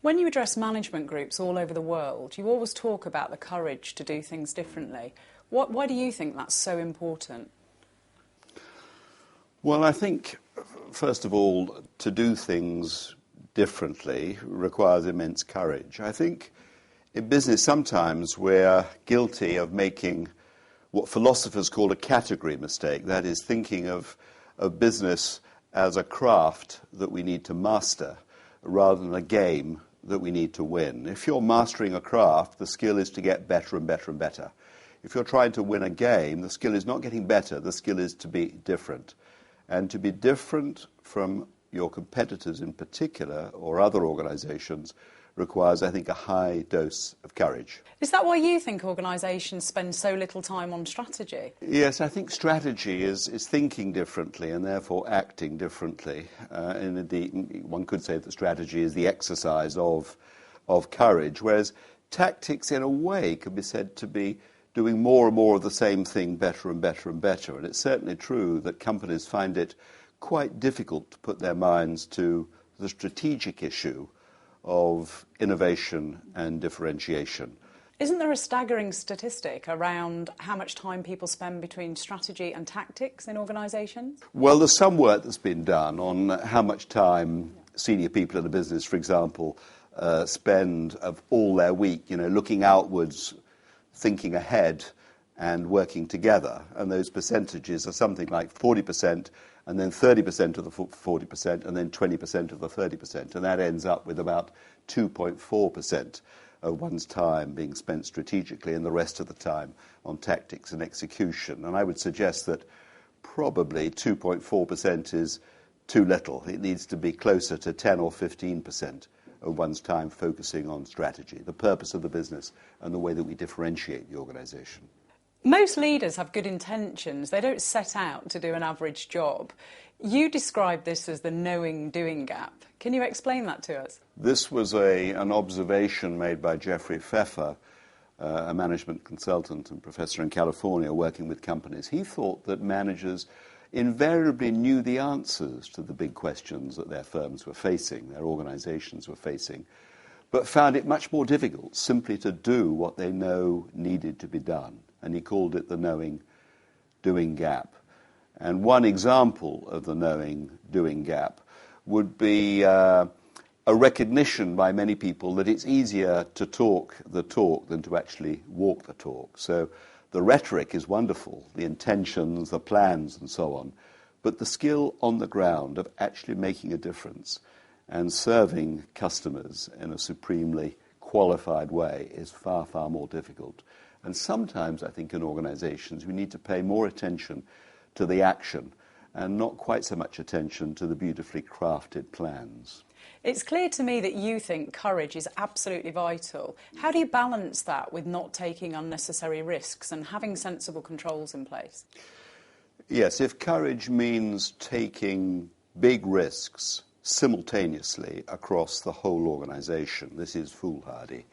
When you address management groups all over the world, you always talk about the courage to do things differently. Why do you think that's so important? Well, I think, first of all, to do things differently requires immense courage. I think in business sometimes we're guilty of making what philosophers call a category mistake, that is, thinking of business as a craft that we need to master rather than a game that we need to win. If you're mastering a craft, the skill is to get better and better and better. If you're trying to win a game, the skill is not getting better, the skill is to be different. And to be different from your competitors in particular, or other organisations, requires, I think, a high dose of courage. Is that why you think organisations spend so little time on strategy? Yes, I think strategy is thinking differently and therefore acting differently. And indeed, one could say that strategy is the exercise of courage, whereas tactics, in a way, can be said to be doing more and more of the same thing better and better and better. And it's certainly true that companies find it quite difficult to put their minds to the strategic issue of innovation and differentiation. Isn't there a staggering statistic around how much time people spend between strategy and tactics in organisations? Well, there's some work that's been done on how much time senior people in a business, for example, spend of all their week, looking outwards, thinking ahead and working together. And those percentages are something like 40%, and then 30% of the 40%, and then 20% of the 30%. And that ends up with about 2.4% of one's time being spent strategically and the rest of the time on tactics and execution. And I would suggest that probably 2.4% is too little. It needs to be closer to 10 or 15% of one's time focusing on strategy, the purpose of the business, and the way that we differentiate the organisation. Most leaders have good intentions. They don't set out to do an average job. You describe this as the knowing-doing gap. Can you explain that to us? This was an observation made by Jeffrey Pfeffer, a management consultant and professor in California working with companies. He thought that managers invariably knew the answers to the big questions that their firms were facing, their organizations were facing, but found it much more difficult simply to do what they know needed to be done. And he called it the knowing-doing gap. And one example of the knowing-doing gap would be a recognition by many people that it's easier to talk the talk than to actually walk the talk. So the rhetoric is wonderful, the intentions, the plans, and so on, but the skill on the ground of actually making a difference and serving customers in a supremely qualified way is far, far more difficult. And sometimes, I think, in organizations, we need to pay more attention to the action and not quite so much attention to the beautifully crafted plans. It's clear to me that you think courage is absolutely vital. How do you balance that with not taking unnecessary risks and having sensible controls in place? Yes, if courage means taking big risks simultaneously across the whole organization, this is foolhardy.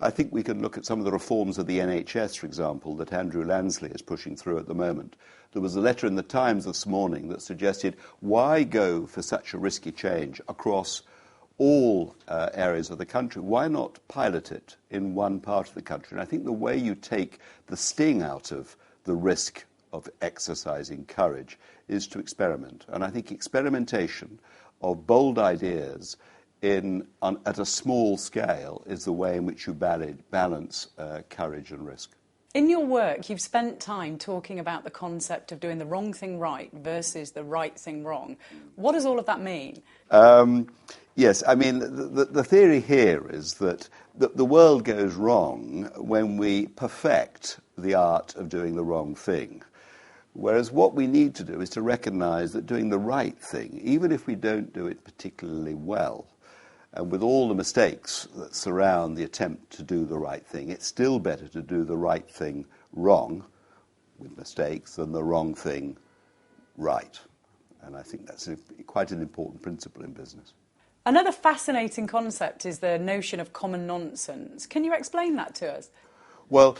I think we can look at some of the reforms of the NHS, for example, that Andrew Lansley is pushing through at the moment. There was a letter in the Times this morning that suggested, why go for such a risky change across all areas of the country? Why not pilot it in one part of the country? And I think the way you take the sting out of the risk of exercising courage is to experiment. And I think experimentation of bold ideas at a small scale is the way in which you balance courage and risk. In your work, you've spent time talking about the concept of doing the wrong thing right versus the right thing wrong. What does all of that mean? Yes, I mean, the theory here is that the world goes wrong when we perfect the art of doing the wrong thing. Whereas what we need to do is to recognise that doing the right thing, even if we don't do it particularly well, and with all the mistakes that surround the attempt to do the right thing, it's still better to do the right thing wrong, with mistakes, than the wrong thing right. And I think that's quite an important principle in business. Another fascinating concept is the notion of common nonsense. Can you explain that to us? Well,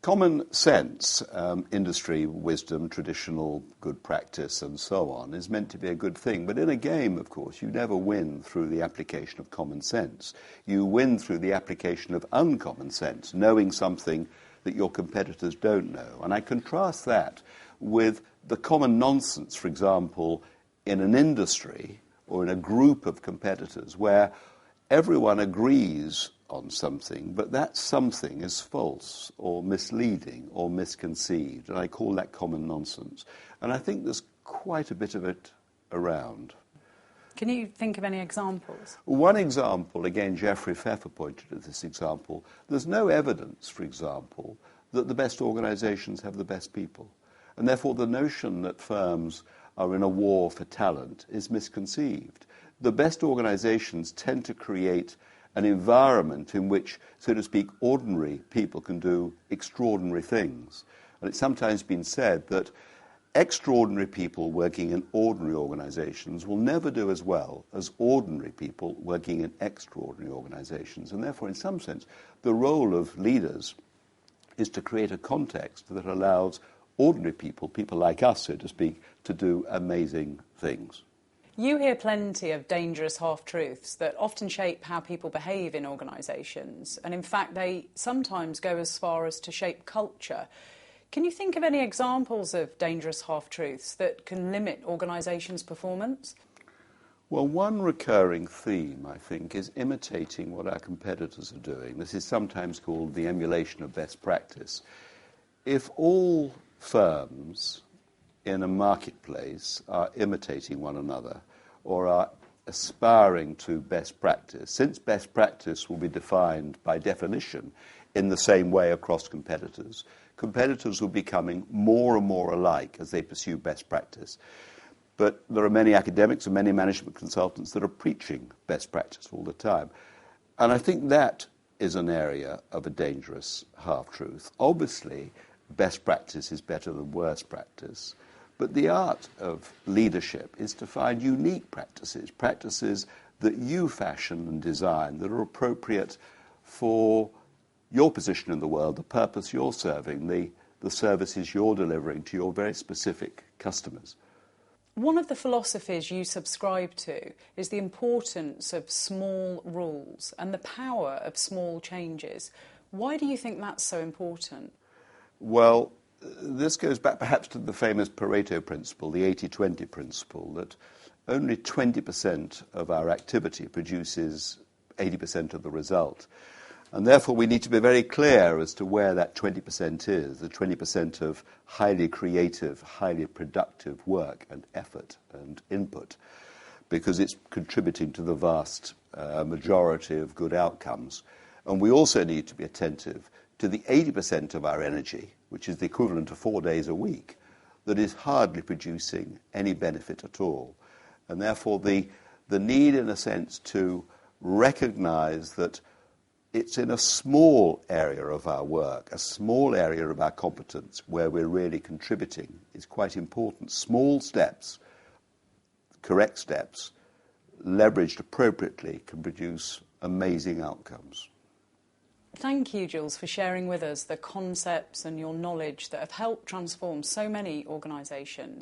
Common sense, industry wisdom, traditional good practice and so on is meant to be a good thing. But in a game, of course, you never win through the application of common sense. You win through the application of uncommon sense, knowing something that your competitors don't know. And I contrast that with the common nonsense, for example, in an industry or in a group of competitors where everyone agrees on something, but that something is false or misleading or misconceived, and I call that common nonsense. And I think there's quite a bit of it around. Can you think of any examples? One example, again, Jeffrey Pfeffer pointed at this example, there's no evidence, for example, that the best organizations have the best people. And therefore the notion that firms are in a war for talent is misconceived. The best organizations tend to create an environment in which, so to speak, ordinary people can do extraordinary things. And it's sometimes been said that extraordinary people working in ordinary organizations will never do as well as ordinary people working in extraordinary organizations. And therefore, in some sense, the role of leaders is to create a context that allows ordinary people, people like us, so to speak, to do amazing things. You hear plenty of dangerous half-truths that often shape how people behave in organisations, and in fact they sometimes go as far as to shape culture. Can you think of any examples of dangerous half-truths that can limit organisations' performance? Well, one recurring theme, I think, is imitating what our competitors are doing. This is sometimes called the emulation of best practice. If all firms in a marketplace are imitating one another or are aspiring to best practice, since best practice will be defined by definition in the same way across competitors, competitors will be becoming more and more alike as they pursue best practice. But there are many academics and many management consultants that are preaching best practice all the time. And I think that is an area of a dangerous half-truth. Obviously, best practice is better than worst practice. But the art of leadership is to find unique practices, practices that you fashion and design that are appropriate for your position in the world, the purpose you're serving, the services you're delivering to your very specific customers. One of the philosophies you subscribe to is the importance of small rules and the power of small changes. Why do you think that's so important? Well, this goes back perhaps to the famous Pareto principle, the 80-20 principle, that only 20% of our activity produces 80% of the result. And therefore we need to be very clear as to where that 20% is, the 20% of highly creative, highly productive work and effort and input, because it's contributing to the vast majority of good outcomes. And we also need to be attentive to the 80% of our energy, which is the equivalent of 4 days a week, that is hardly producing any benefit at all. And therefore the need, in a sense, to recognize that it's in a small area of our work, a small area of our competence where we're really contributing is quite important. Small steps, correct steps, leveraged appropriately can produce amazing outcomes. Thank you, Jules, for sharing with us the concepts and your knowledge that have helped transform so many organisations.